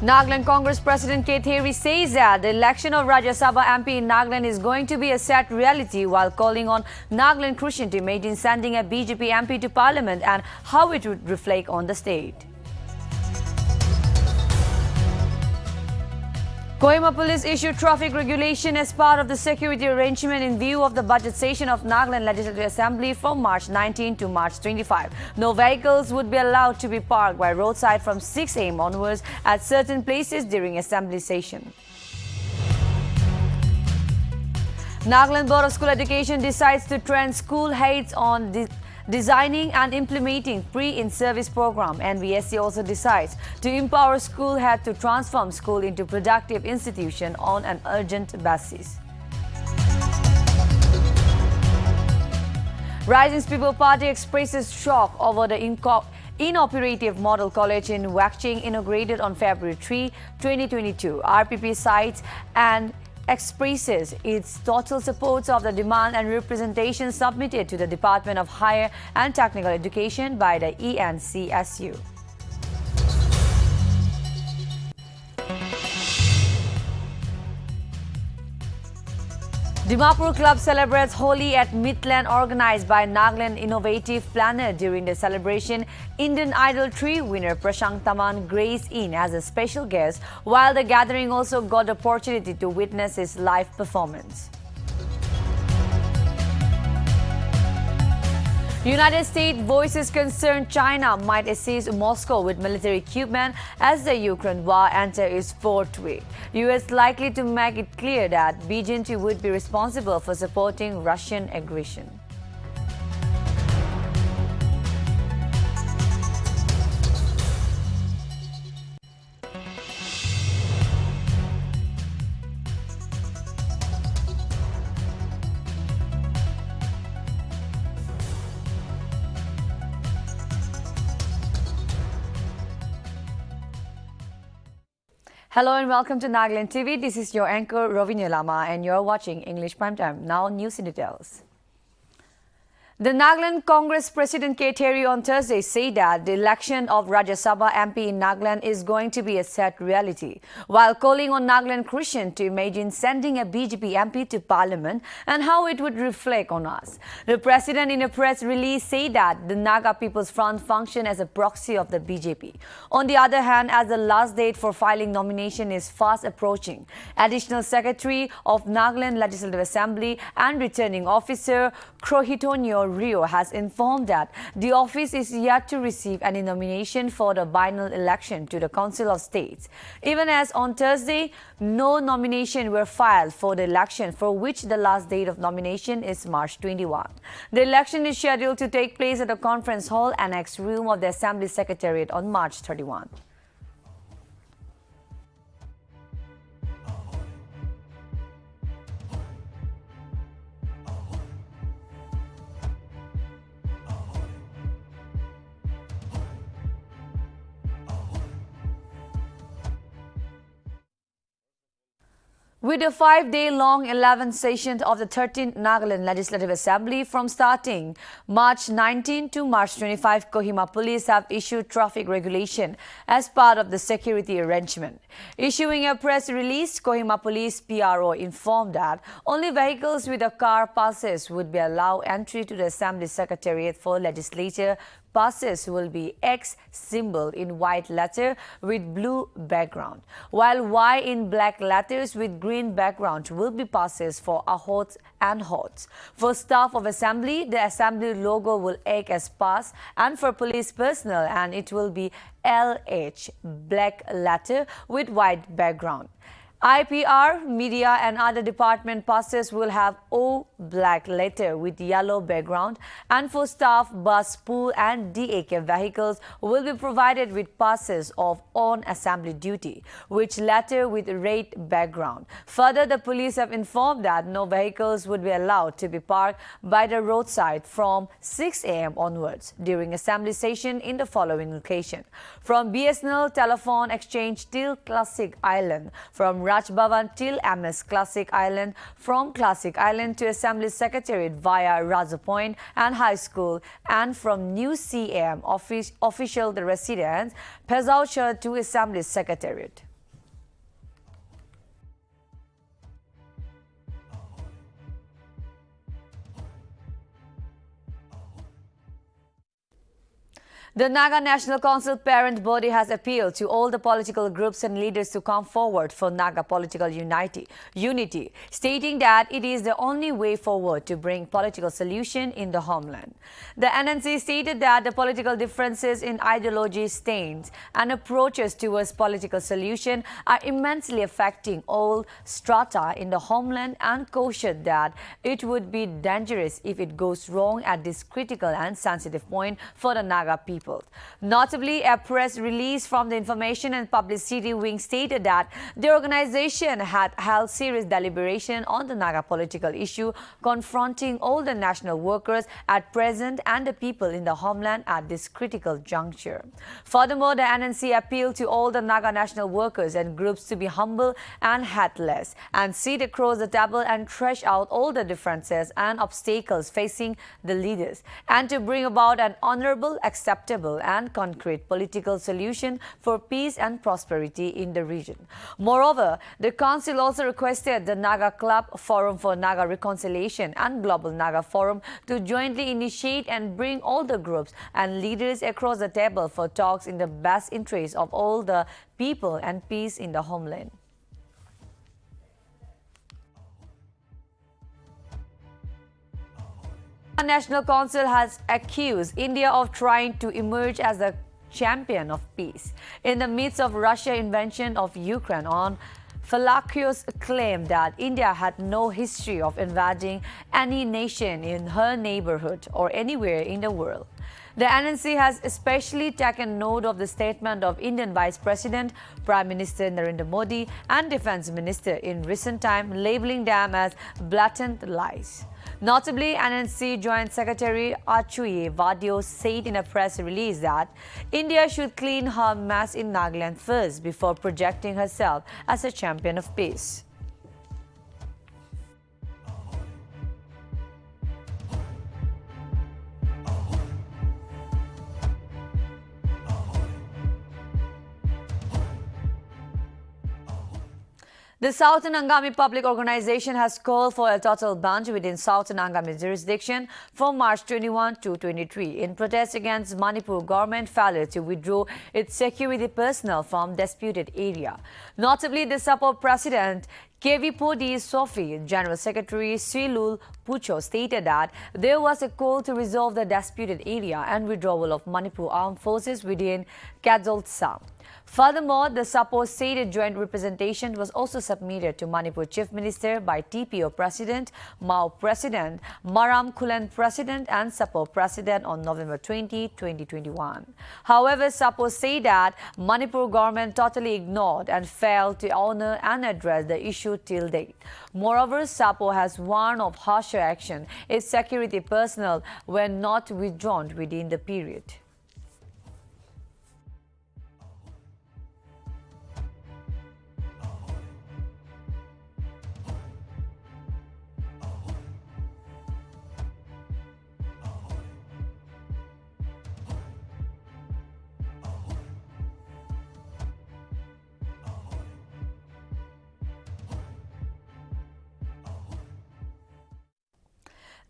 Nagaland Congress President Holi says that the election of Rajya Sabha MP in Nagaland is going to be a sad reality, while calling on Nagaland Christian to imagine sending a BJP MP to Parliament and how it would reflect on the state. Kohima police issued traffic regulation as part of the security arrangement in view of the budget session of Nagaland Legislative Assembly from March 19 to March 25. No vehicles would be allowed to be parked by roadside from 6 a.m. onwards at certain places during assembly session. Nagaland Board of School Education decides to train school heads on designing and implementing pre-in-service program. NBSC also decides to empower school head to transform school into productive institution on an urgent basis. Rising People Party expresses shock over the inoperative model college in Wakching inaugurated on February 3, 2022. RPP cites and expresses its total support of the demand and representation submitted to the Department of Higher and Technical Education by the ENCSU. Dimapur Club celebrates Holi at Midland, organized by Nagaland Innovative Planner. During the celebration, Indian Idol 3 winner Prashant Taman graced in as a special guest, while the gathering also got the opportunity to witness his live performance. United States voices concern China might assist Moscow with military equipment as the Ukraine war enters its fourth week. US likely to make it clear that Beijing would be responsible for supporting Russian aggression. Hello and welcome to Nagaland TV. This is your anchor Rovinia Lama and you're watching English Primetime. Now news in details. The Nagaland Congress President Holi on Thursday said that the election of Rajya Sabha MP in Nagaland is going to be a sad reality, while calling on Nagaland Christian to imagine sending a BJP MP to Parliament and how it would reflect on us. The President in a press release said that the Naga People's Front functioned as a proxy of the BJP. On the other hand, as the last date for filing nomination is fast approaching, Additional Secretary of Nagaland Legislative Assembly and Returning Officer Krohitonio Rio has informed that the office is yet to receive any nomination for the final election to the Council of States. Even as on Thursday, no nomination were filed for the election, for which the last date of nomination is March 21. The election is scheduled to take place at the conference hall annex room of the Assembly Secretariat on March 31. With a 5-day-long 11th session of the 13th Nagaland Legislative Assembly from starting March 19 to March 25, Kohima police have issued traffic regulation as part of the security arrangement. Issuing a press release, Kohima Police PRO informed that only vehicles with a car passes would be allowed entry to the Assembly Secretariat. For legislature passes will be X symbol in white letter with blue background, while Y in black letters with green background will be passes for ahots and hots. For staff of assembly, the assembly logo will act as pass, and for police personnel, and it will be LH black letter with white background. IPR, media and other department passes will have O black letter with yellow background, and for staff, bus, pool and DAK vehicles will be provided with passes of on assembly duty, which letter with red background. Further, the police have informed that no vehicles would be allowed to be parked by the roadside from 6 a.m. onwards during assembly session in the following location: from BSNL Telephone Exchange till Classic Island, from Raj Bhavan till MS Classic Island, from Classic Island to Assembly Secretariat via Raja Point and High School, and from New CM official the residence Pezaucha to Assembly Secretariat. The Naga National Council parent body has appealed to all the political groups and leaders to come forward for Naga political unity, stating that it is the only way forward to bring political solution in the homeland. The NNC stated that the political differences in ideology, stance and approaches towards political solution are immensely affecting all strata in the homeland and cautioned that it would be dangerous if it goes wrong at this critical and sensitive point for the Naga people. Notably, a press release from the Information and Publicity Wing stated that the organization had held serious deliberation on the Naga political issue, confronting all the national workers at present and the people in the homeland at this critical juncture. Furthermore, the NNC appealed to all the Naga national workers and groups to be humble and heartless and sit across the table and thresh out all the differences and obstacles facing the leaders and to bring about an honorable, acceptable and concrete political solution for peace and prosperity in the region. Moreover, the Council also requested the Naga Club, Forum for Naga Reconciliation and Global Naga Forum to jointly initiate and bring all the groups and leaders across the table for talks in the best interest of all the people and peace in the homeland. The National Council has accused India of trying to emerge as a champion of peace in the midst of Russia's invasion of Ukraine on Fallacious claim that India had no history of invading any nation in her neighborhood or anywhere in the world. The NNC has especially taken note of the statement of Indian Vice President, Prime Minister Narendra Modi and Defence Minister in recent time, labeling them as blatant lies. Notably, NNC Joint Secretary Achuye Vadio said in a press release that India should clean her mess in Nagaland first before projecting herself as a champion of peace. The Southern Angami Public Organization has called for a total ban within Southern Angami jurisdiction from March 21 to 23 in protest against Manipur government failure to withdraw its security personnel from disputed area. Notably, the SAPO President KV Podi Sophie, General Secretary Silul Pucho stated that there was a call to resolve the disputed area and withdrawal of Manipur armed forces within Kadzoltsa. Furthermore, the SAPO stated joint representation was also submitted to Manipur Chief Minister by TPO President, Mao President, Maram Kulen President and SAPO President on November 20, 2021. However, SAPO said that Manipur government totally ignored and failed to honor and address the issue till date. Moreover, SAPO has warned of harsher action if security personnel were not withdrawn within the period.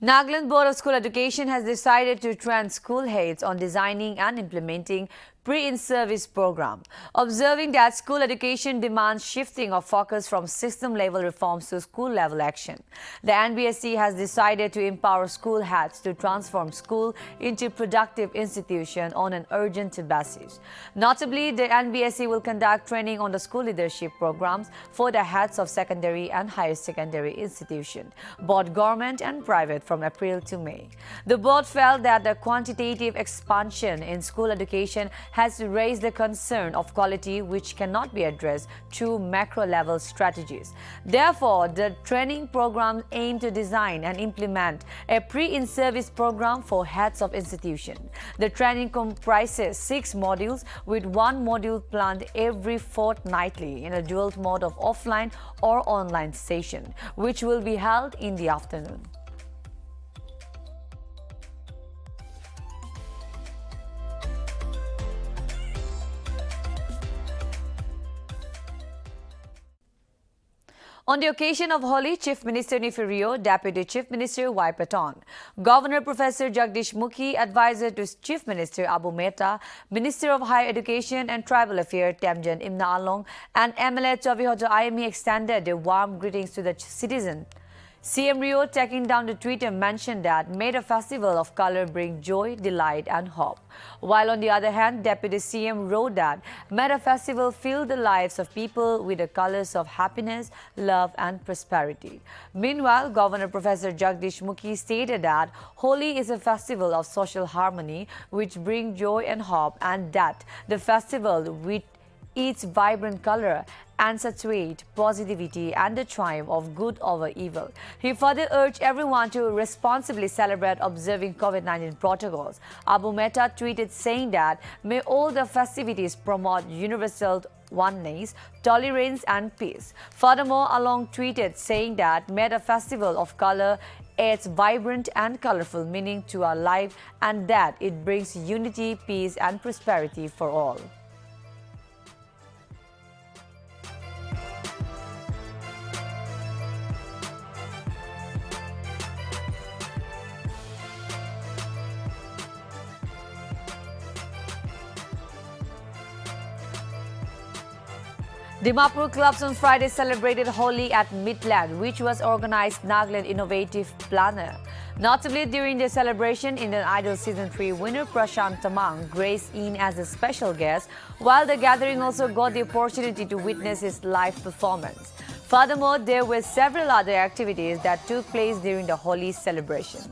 Nagaland Board of School Education has decided to train school heads on designing and implementing pre-in-service program, observing that school education demands shifting of focus from system-level reforms to school-level action. The NBSC has decided to empower school heads to transform school into productive institution on an urgent basis. Notably, the NBSC will conduct training on the school leadership programs for the heads of secondary and higher secondary institutions, both government and private, from April to May. The board felt that the quantitative expansion in school education has raised the concern of quality which cannot be addressed through macro-level strategies. Therefore, the training program aimed to design and implement a pre-in-service program for heads of institutions. The training comprises 6 modules with 1 module planned every fortnightly in a dual mode of offline or online session, which will be held in the afternoon. On the occasion of Holi, Chief Minister Nltv, Deputy Chief Minister Y. Paton, Governor Professor Jagdish Mukhi, Advisor to Chief Minister Abu Mehta, Minister of Higher Education and Tribal Affairs Temjan Imna Along, and MLA Chovihoto IME extended their warm greetings to the citizen. CM Rio, taking down the Twitter, mentioned that made a festival of color bring joy, delight and hope. While on the other hand, Deputy CM wrote that made a festival fill the lives of people with the colors of happiness, love and prosperity. Meanwhile, Governor Professor Jagdish Mukhi stated that Holi is a festival of social harmony which brings joy and hope, and that the festival with its vibrant color accentuate positivity and the triumph of good over evil. He further urged everyone to responsibly celebrate observing COVID-19 protocols. Abu Mehta tweeted saying that may all the festivities promote universal oneness, tolerance and peace. Furthermore, Along tweeted saying that may the festival of color adds vibrant and colorful meaning to our life, and that it brings unity, peace and prosperity for all. Dimapur clubs on Friday celebrated Holi at Midland, which was organized Nagaland Innovative Planner. Notably, during the celebration, Indian Idol Season 3 winner Prashant Tamang graced in as a special guest, while the gathering also got the opportunity to witness his live performance. Furthermore, there were several other activities that took place during the Holi celebration.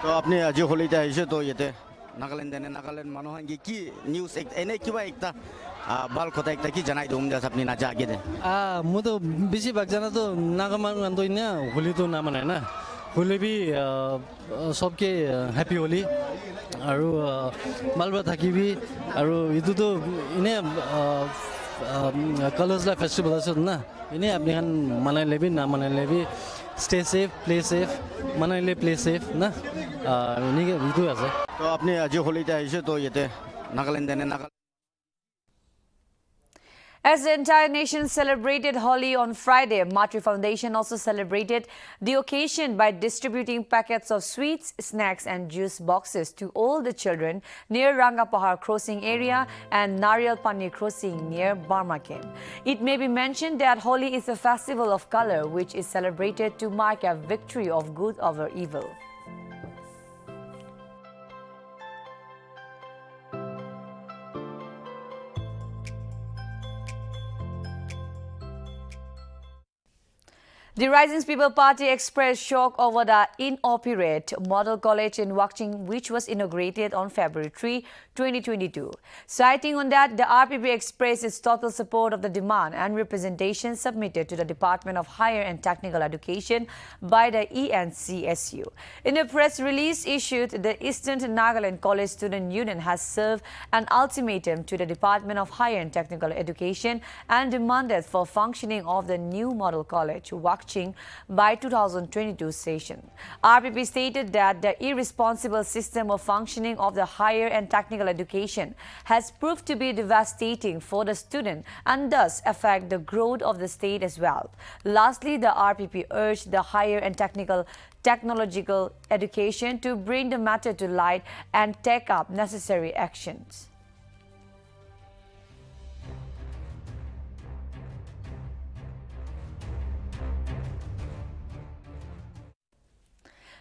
तो अपने आज होली ता इसे तो ये थे नागालैंड मनोहंगी की news एक एने क्यों एक था बाल खोता एक था कि जनाई दूँ जैसे अपनी ना जागे थे मुझे बिजी बाग जाना तो नागालैंड तो इन्हें होली तो ना मनाए ना होली भी सबके हैप्पी होली आरु मालवा थकी भी आरु इधर तो इन्हें कलर्स ला फेस्टिवल है ना इन्हें अपने खान मनाए ले भी ना मनाए ले भी stay safe, play safe, मनाए play safe ना इन्हीं के इधर ऐसा तो अपने आज होली ता इसे तो ये थे Nagaland As the entire nation celebrated Holi on Friday, Matri Foundation also celebrated the occasion by distributing packets of sweets, snacks and juice boxes to all the children near Rangapahar crossing area and Nariyal Pani crossing near Burma camp. It may be mentioned that Holi is a festival of color which is celebrated to mark a victory of good over evil. The Rising People Party expressed shock over the inoperate Model College in Wakching, which was inaugurated on February 3, 2022. Citing on that, the RPP expressed its total support of the demand and representation submitted to the Department of Higher and Technical Education by the ENCSU. In a press release issued, the Eastern Nagaland College Student Union has served an ultimatum to the Department of Higher and Technical Education and demanded for functioning of the new Model College, Wakching, by 2022 session. RPP stated that the irresponsible system of functioning of the higher and technical education has proved to be devastating for the student and thus affect the growth of the state as well. Lastly, the RPP urged the higher and technological education to bring the matter to light and take up necessary actions.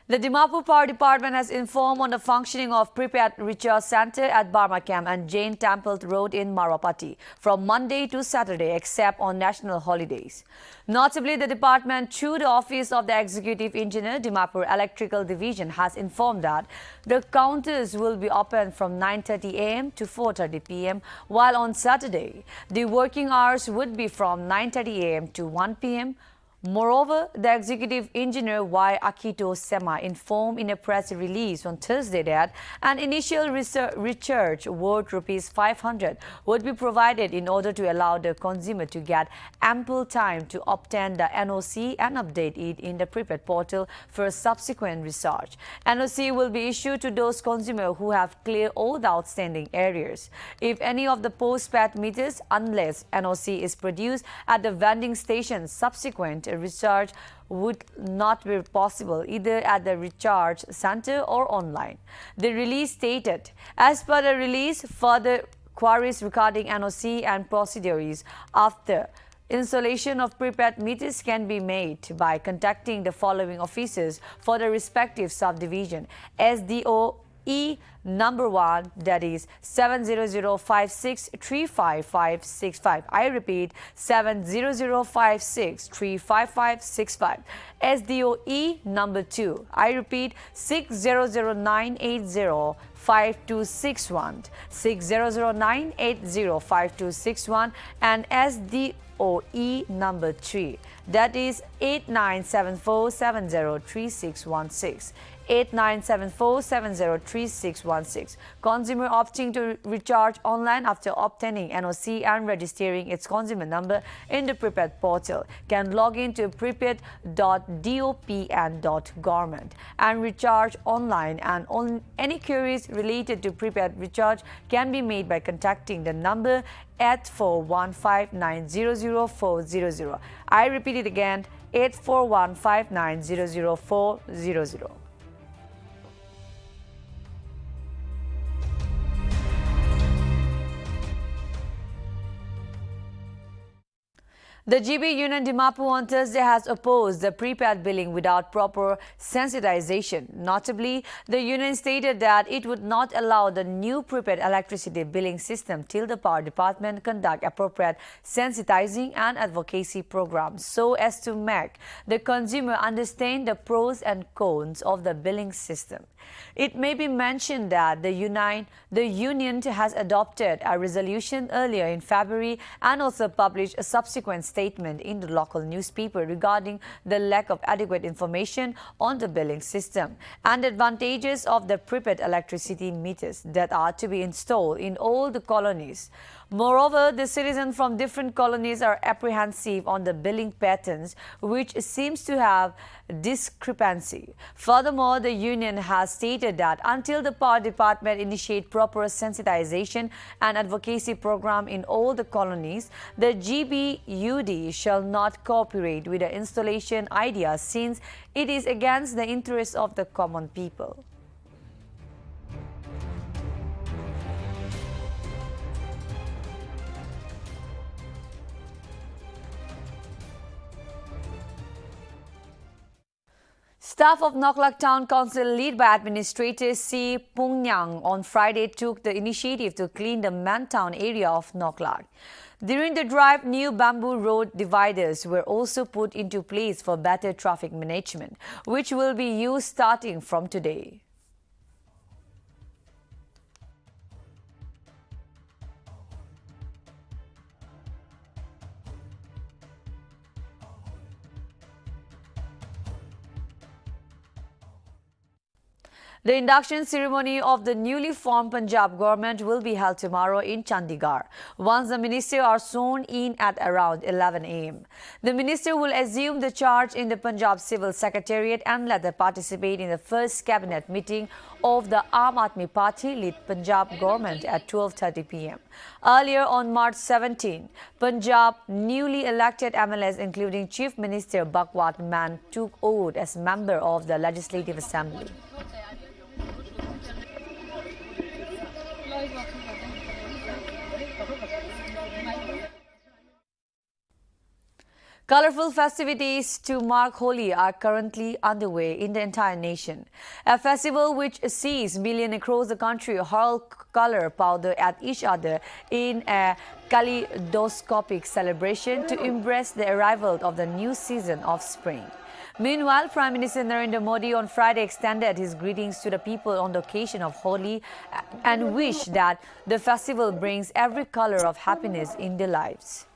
The Dimapur Power Department has informed on the functioning of prepaid recharge center at Barma Camp and Jain Temple Road in Marwapati from Monday to Saturday except on national holidays. Notably, the department through the Office of the Executive Engineer, Dimapur Electrical Division has informed that the counters will be open from 9:30 a.m. to 4:30 p.m. while on Saturday, the working hours would be from 9:30 a.m. to 1 p.m. Moreover, the executive engineer Y. Akito Sema informed in a press release on Thursday that an initial recharge worth ₹500 would be provided in order to allow the consumer to get ample time to obtain the NOC and update it in the prepaid portal for subsequent recharge. NOC will be issued to those consumers who have cleared all the outstanding arrears. If any of the postpaid meters, unless NOC is produced at the vending station, subsequent recharge would not be possible either at the recharge center or online. The release stated, as per the release, further queries regarding NOC and procedures after installation of prepaid meters can be made by contacting the following officers for the respective subdivision: SDO number 1, that is 70056355565. I repeat, 70056355565. SDOE number 2, I repeat, 6000980 5261, 6000980 and SDOE number 3, that is 8974703616. 8974703616. Consumer opting to recharge online after obtaining NOC and registering its consumer number in the prepaid portal can log into prepaid.dopn.government and recharge online, and any queries related to prepaid recharge can be made by contacting the number at 415900400. I repeat it again, 8415900400. The GB Union Dimapur on Thursday has opposed the prepaid billing without proper sensitization. Notably, the union stated that it would not allow the new prepaid electricity billing system till the Power Department conduct appropriate sensitizing and advocacy programs so as to make the consumer understand the pros and cons of the billing system. It may be mentioned that the union has adopted a resolution earlier in February and also published a subsequent statement in the local newspaper regarding the lack of adequate information on the billing system and advantages of the prepaid electricity meters that are to be installed in all the colonies. Moreover, the citizens from different colonies are apprehensive on the billing patterns, which seems to have discrepancy. Furthermore, the union has stated that until the Power Department initiate proper sensitization and advocacy program in all the colonies, the GBUD shall not cooperate with the installation idea since it is against the interests of the common people. Staff of Nagaland Town Council, led by Administrator C. Pungyang, on Friday took the initiative to clean the Mantown area of Nagaland. During the drive, new bamboo road dividers were also put into place for better traffic management, which will be used starting from today. The induction ceremony of the newly formed Punjab government will be held tomorrow in Chandigarh, once the ministers are sworn in at around 11 a.m. The minister will assume the charge in the Punjab Civil Secretariat and later participate in the first cabinet meeting of the Aam Aadmi Party-led Punjab government at 12:30 p.m. Earlier on March 17, Punjab newly elected MLAs including Chief Minister Bhagwant Mann took oath as member of the Legislative Assembly. Colorful festivities to mark Holi are currently underway in the entire nation. A festival which sees millions across the country hurl color powder at each other in a kaleidoscopic celebration to embrace the arrival of the new season of spring. Meanwhile, Prime Minister Narendra Modi on Friday extended his greetings to the people on the occasion of Holi and wished that the festival brings every color of happiness in their lives.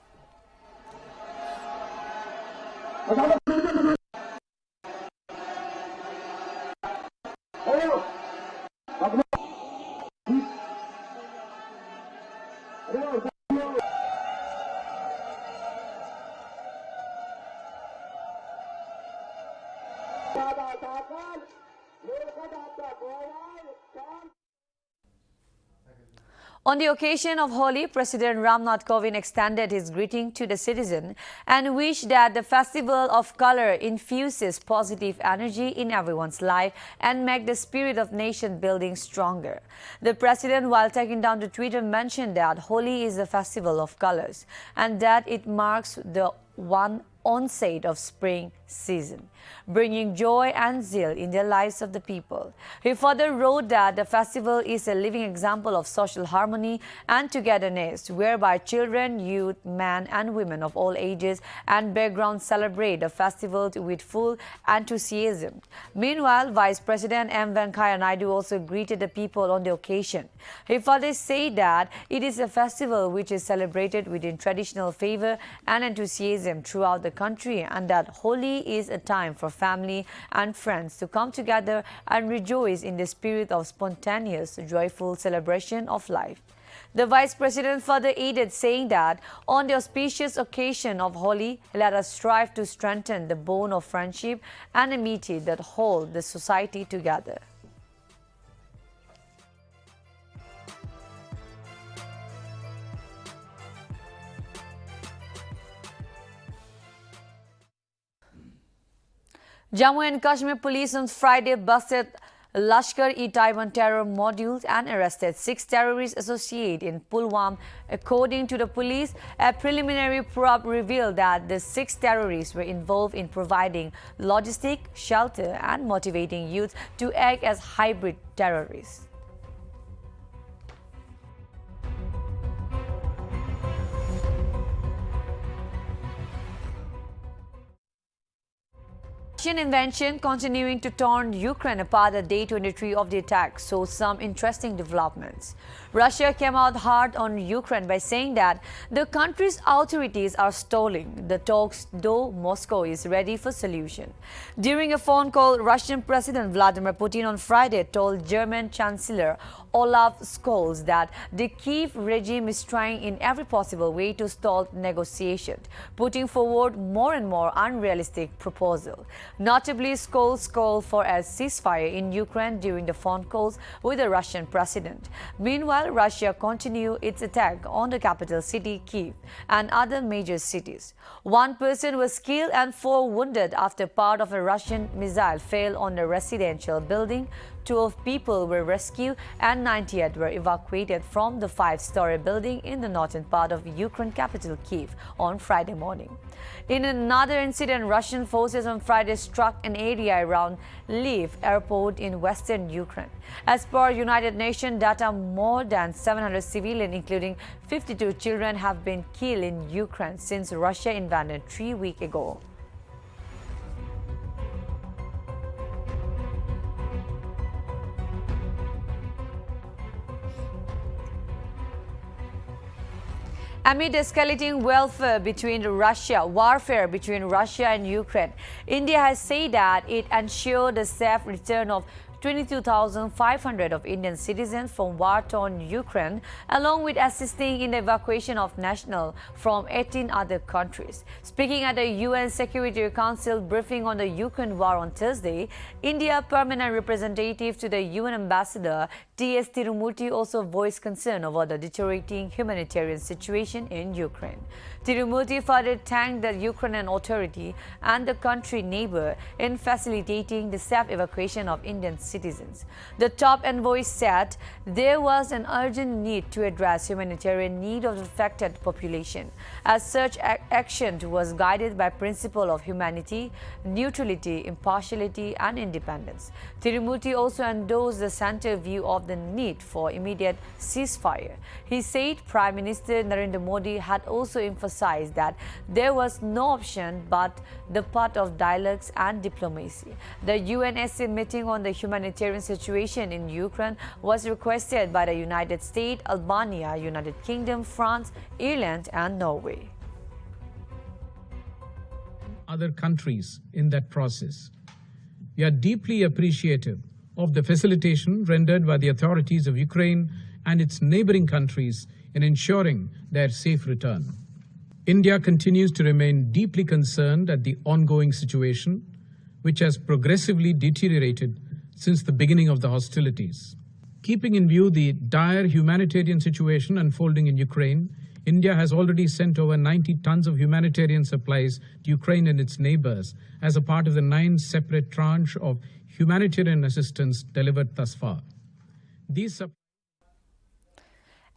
On the occasion of Holi, President Ramnath Kovind extended his greeting to the citizen and wished that the festival of color infuses positive energy in everyone's life and make the spirit of nation building stronger. The president, while taking down the Twitter, mentioned that Holi is a festival of colors and that it marks the onset of spring season, bringing joy and zeal in the lives of the people. He further wrote that the festival is a living example of social harmony and togetherness, whereby children, youth, men and women of all ages and backgrounds celebrate the festival with full enthusiasm. Meanwhile, Vice President M. Venkaiah Naidu also greeted the people on the occasion. He further said that it is a festival which is celebrated within traditional favor and enthusiasm throughout the country, and that Holi is a time for family and friends to come together and rejoice in the spirit of spontaneous, joyful celebration of life. The Vice President further added, saying that on the auspicious occasion of Holi, let us strive to strengthen the bond of friendship and amity that hold the society together. Jammu and Kashmir police on Friday busted Lashkar-e-Taiba terror modules and arrested 6 terrorists associated in Pulwama. According to the police, a preliminary probe revealed that the 6 terrorists were involved in providing logistic, shelter and motivating youth to act as hybrid terrorists. Russian invasion continuing to turn Ukraine apart at day 23 of the attack saw some interesting developments. Russia came out hard on Ukraine by saying that the country's authorities are stalling the talks, though Moscow is ready for solution. During a phone call, Russian President Vladimir Putin on Friday told German Chancellor Olaf Scholz that the Kyiv regime is trying in every possible way to stall negotiations, putting forward more and more unrealistic proposals. Notably, Scholz called for a ceasefire in Ukraine during the phone calls with the Russian president. Meanwhile, Russia continued its attack on the capital city, Kyiv, and other major cities. 1 person was killed and 4 wounded after part of a Russian missile fell on a residential building. 12 people were rescued and 98 were evacuated from the 5-story building in the northern part of Ukraine capital Kyiv on Friday morning. In another incident, Russian forces on Friday struck an area around Lviv airport in western Ukraine. As per United Nations data, more than 700 civilians, including 52 children, have been killed in Ukraine since Russia invaded 3 weeks ago. Amid escalating warfare between Russia and Ukraine, India has said that it ensured the safe return of 22,500 of Indian citizens from war-torn Ukraine, along with assisting in the evacuation of nationals from 18 other countries. Speaking at the UN Security Council briefing on the Ukraine war on Thursday, India permanent representative to the UN ambassador T.S. Tirumurti also voiced concern over the deteriorating humanitarian situation in Ukraine. Tirumurti further thanked the Ukrainian authority and the country neighbor in facilitating the safe evacuation of Indian citizens. The top envoy said there was an urgent need to address humanitarian need of the affected population, as such action was guided by principle of humanity, neutrality, impartiality and independence. Tirumurti also endorsed the center view of the need for immediate ceasefire. He said Prime Minister Narendra Modi had also emphasized that there was no option but the path of dialogues and diplomacy. The UNSC meeting on the humanitarian situation in Ukraine was requested by the United States, Albania, United Kingdom, France, Ireland and Norway. Other countries in that process. We are deeply appreciative of the facilitation rendered by the authorities of Ukraine and its neighboring countries in ensuring their safe return. India continues to remain deeply concerned at the ongoing situation, which has progressively deteriorated since the beginning of the hostilities. Keeping in view the dire humanitarian situation unfolding in Ukraine, India has already sent over 90 tons of humanitarian supplies to Ukraine and its neighbors as a part of the 9 separate tranches of humanitarian assistance delivered thus far.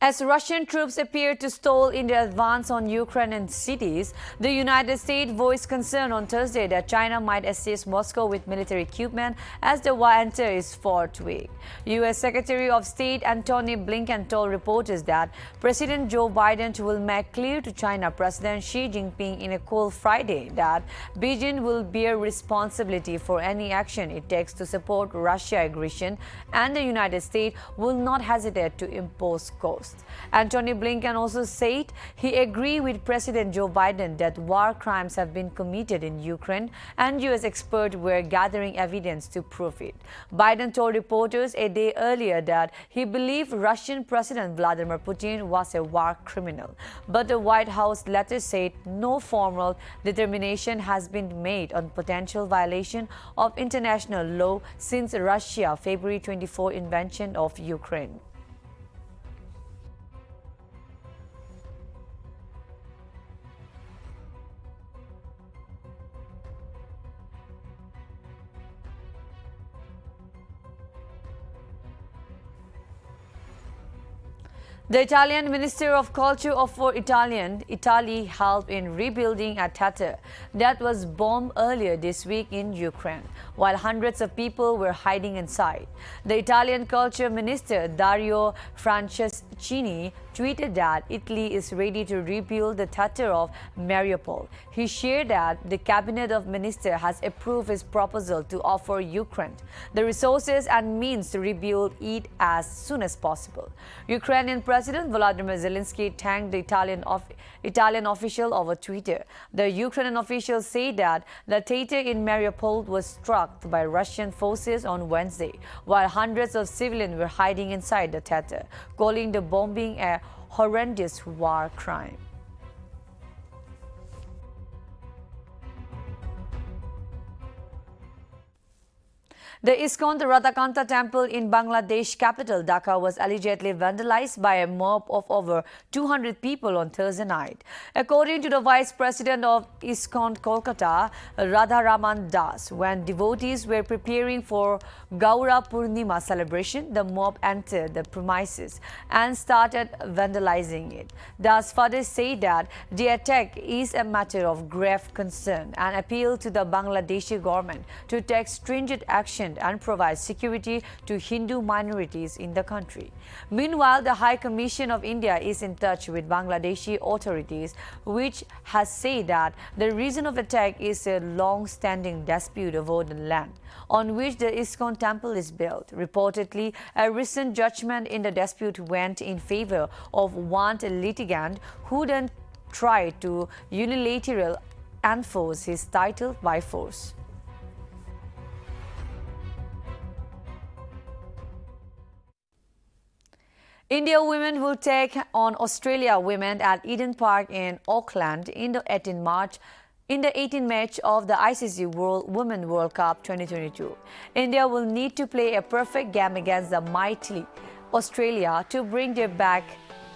As Russian troops appear to stall in their advance on Ukrainian cities, the United States voiced concern on Thursday that China might assist Moscow with military equipment as the war enters its fourth week. U.S. Secretary of State Antony Blinken told reporters that President Joe Biden will make clear to China President Xi Jinping in a call Friday that Beijing will bear responsibility for any action it takes to support Russia's aggression, and the United States will not hesitate to impose costs. Antony Blinken also said he agreed with President Joe Biden that war crimes have been committed in Ukraine and U.S. experts were gathering evidence to prove it. Biden told reporters a day earlier that he believed Russian President Vladimir Putin was a war criminal. But the White House later said no formal determination has been made on potential violation of international law since Russia's February 24 invasion of Ukraine. The Italian Minister of Culture offered Italy help in rebuilding a theater that was bombed earlier this week in Ukraine, while hundreds of people were hiding inside. The Italian Culture Minister Dario Franceschini tweeted that Italy is ready to rebuild the theater of Mariupol. He shared that the Cabinet of Ministers has approved his proposal to offer Ukraine the resources and means to rebuild it as soon as possible. Ukrainian President Volodymyr Zelensky thanked the Italian official over Twitter. The Ukrainian official said that the theater in Mariupol was struck by Russian forces on Wednesday, while hundreds of civilians were hiding inside the theater, calling the bombing a horrendous war crime. The ISKCON Radhakanta temple in Bangladesh capital Dhaka was allegedly vandalized by a mob of over 200 people on Thursday night. According to the Vice President of ISKCON Kolkata, Radharaman Das, when devotees were preparing for Gaura Purnima celebration, the mob entered the premises and started vandalizing it. Das further said that the attack is a matter of grave concern and appealed to the Bangladeshi government to take stringent action and provide security to Hindu minorities in the country. Meanwhile, the High Commission of India is in touch with Bangladeshi authorities, which has said that the reason of attack is a long-standing dispute over the land on which the ISKCON temple is built. Reportedly, a recent judgment in the dispute went in favor of one litigant who then tried to unilaterally enforce his title by force. India women will take on Australia women at Eden Park in Auckland in the 18th match of the ICC Women World Cup 2022. India will need to play a perfect game against the mighty Australia to bring their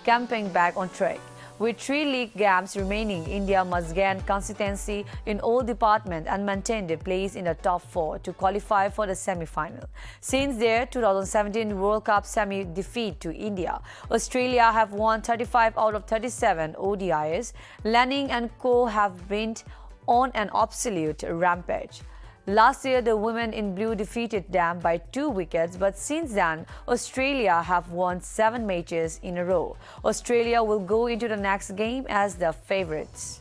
campaign back on track. With 3 league games remaining, India must gain consistency in all departments and maintain their place in the top 4 to qualify for the semi-final. Since their 2017 World Cup semi-defeat to India, Australia have won 35 out of 37 ODIs. Lanning and co have been on an absolute rampage. Last year, the women in blue defeated them by 2 wickets, but since then, Australia have won 7 matches in a row. Australia will go into the next game as the favourites.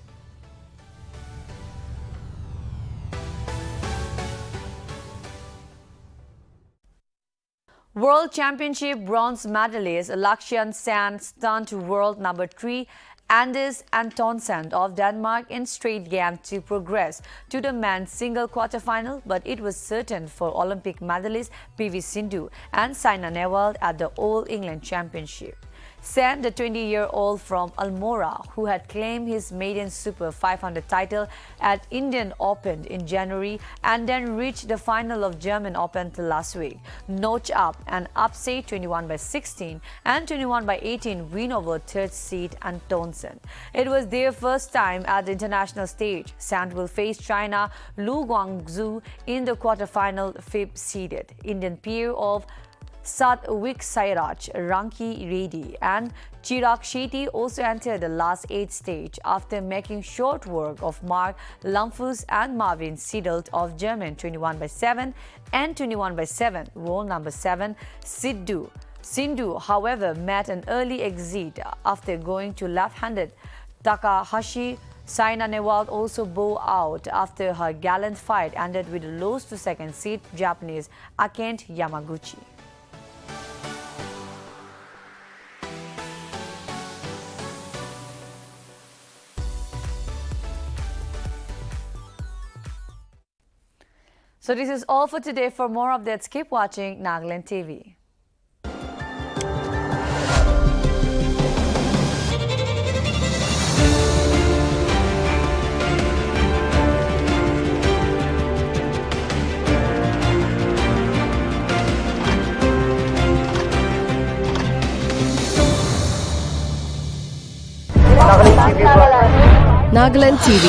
World Championship bronze medalist Lakshan Sen stunned world number 3 Anders Antonsen of Denmark in straight game to progress to the men's single quarterfinal, but it was certain for Olympic medalist PV Sindhu and Saina Nehwal at the All England Championship. Sen, the 20-year-old from Almora, who had claimed his maiden Super 500 title at Indian Open in January and then reached the final of German Open last week, notched up an upset 21-16 and 21-18 win over third seed Antonsen. It was their first time at the international stage. Sen will face China Lu Guangzhou in the quarterfinal, 5th seeded Indian peer of Satvik Sairaj, Ranki Reddy and Chirag Shetty also entered the last 8 stage after making short work of Mark Lumpfus and Marvin Siedelt of German 21-7 and 21-7, role number 7 Sindhu, however, met an early exit after going to left-handed Takahashi. Saina Nehwal also bowed out after her gallant fight ended with a loss to second seed Japanese Akane Yamaguchi. So this is all for today. For more updates, keep watching Nagaland TV. Nagaland TV.